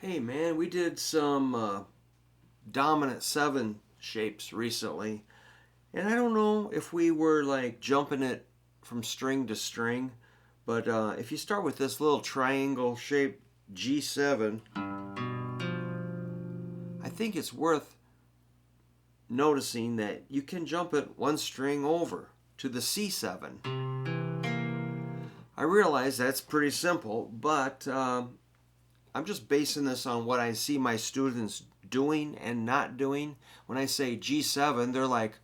Hey man, we did some dominant 7 shapes recently, and I don't know if we were like jumping it from string to string, but if you start with this little triangle shape G7, I think it's worth noticing that you can jump it one string over to the C7. I realize that's pretty simple, but I'm just basing this on what I see my students doing and not doing. When I say G7, they're like,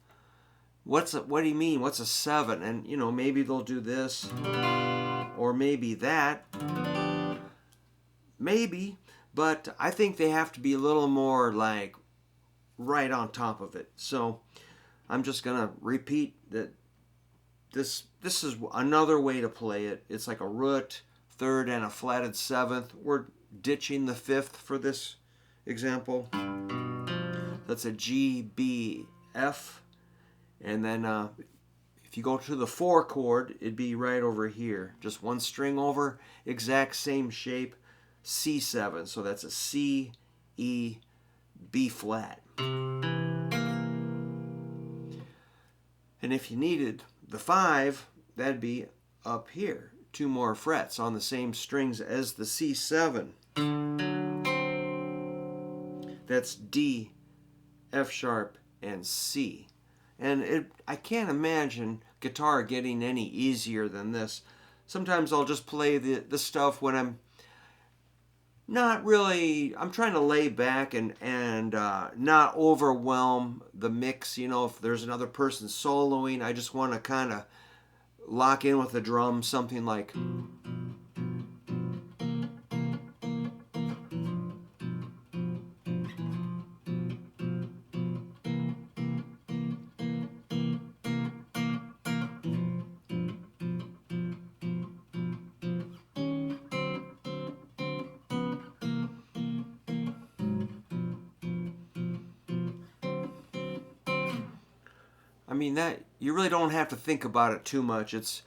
what do you mean? What's a 7? And maybe they'll do this or maybe that. Maybe, but I think they have to be a little more like right on top of it. So I'm just going to repeat that this is another way to play it. It's like a root, third, and a flatted 7th. We're ditching the 5th for this example. That's a G, B, F. And then if you go to the 4 chord, it'd be right over here. Just one string over, exact same shape, C7. So that's a C, E, B flat. And if you needed the 5, that'd be up here. 2 more frets on the same strings as the C7. That's D, F sharp, and C. And I can't imagine guitar getting any easier than this. Sometimes I'll just play the stuff when I'm not really, I'm trying to lay back and not overwhelm the mix. If there's another person soloing, I just want to kind of lock in with the drum, something like. I mean, that you really don't have to think about it too much. It's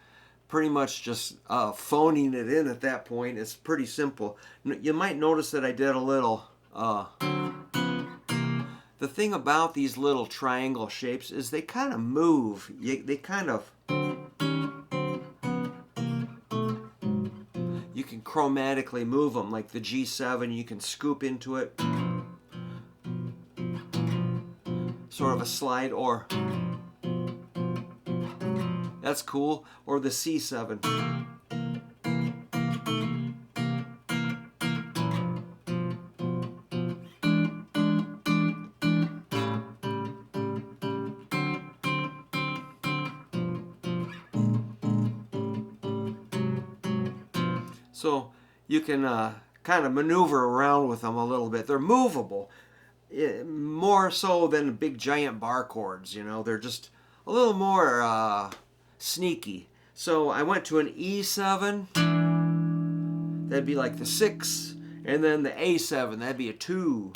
pretty much just phoning it in at that point. It's pretty simple. You might notice that I did a little. The thing about these little triangle shapes is they kind of move. They kind of. You can chromatically move them, like the G7. You can scoop into it. Sort of a slide, or. That's cool. Or the C7. So you can kind of maneuver around with them a little bit. They're movable, more so than big giant bar chords. They're just a little more sneaky. So I went to an E7, that'd be like the 6, and then the A7, that'd be a 2.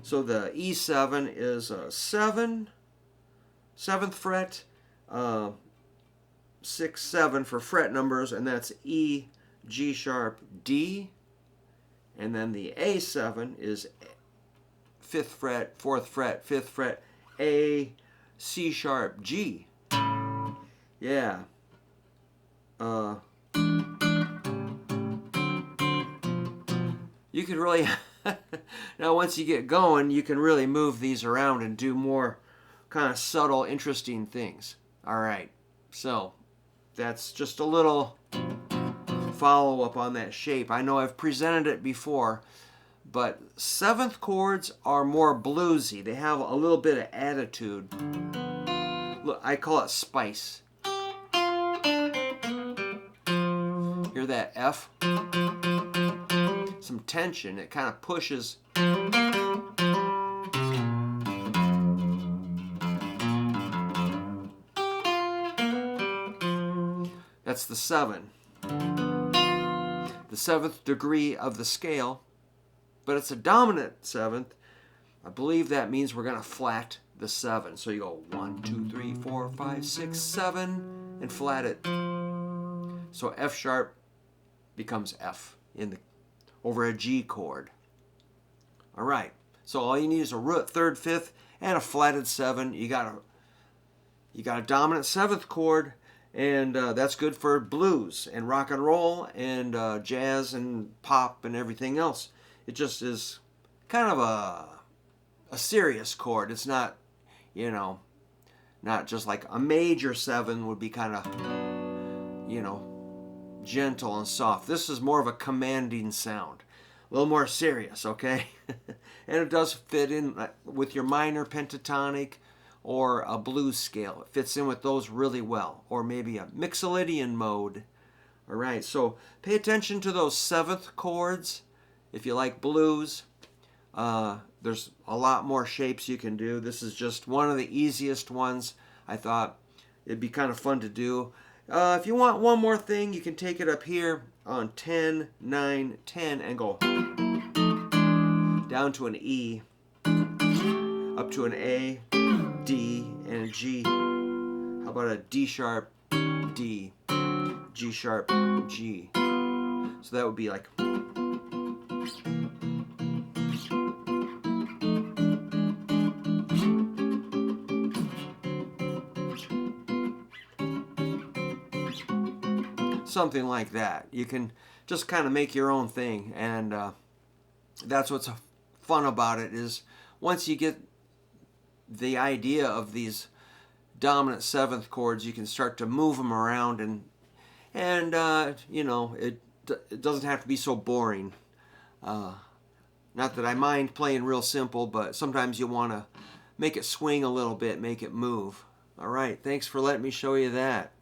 So the E7 is a 7, 7th fret, 6, 7 for fret numbers, and that's E, G sharp, D, and then the A7 is 5th fret, 4th fret, 5th fret, A, C sharp, G. Yeah. You could really, now once you get going, you can really move these around and do more kind of subtle, interesting things. All right. So that's just a little follow up on that shape. I know I've presented it before, but 7th chords are more bluesy. They have a little bit of attitude. Look, I call it spice. Hear that F? Some tension. It kind of pushes. That's the 7. The 7th degree of the scale, but it's a dominant 7th. I believe that means we're going to flat the 7. So you go 1, 2, 3, 4, 5, 6, 7, and flat it. So F sharp becomes F over a G chord. All right. So all you need is a root, third, fifth, and a flatted 7. You got a dominant 7th chord, and that's good for blues and rock and roll and jazz and pop and everything else. It just is kind of a serious chord. It's not, you know, not just like a major 7 would be kind of, you know, gentle and soft. This is more of a commanding sound. A little more serious, okay? And it does fit in with your minor pentatonic or a blues scale. It fits in with those really well. Or maybe a Mixolydian mode. All right, so pay attention to those 7th chords. If you like blues, there's a lot more shapes you can do. This is just one of the easiest ones. I thought it'd be kind of fun to do. If you want one more thing, you can take it up here on 10, 9, 10 and go down to an E, up to an A, D, and a G. How about a D sharp, D, G sharp, G. So that would be like... something like that. You can just kind of make your own thing, and that's what's fun about it, is once you get the idea of these dominant 7th chords, you can start to move them around, and you know, it doesn't have to be so boring. Not that I mind playing real simple, but sometimes you want to make it swing a little bit, make it move. All right, thanks for letting me show you that.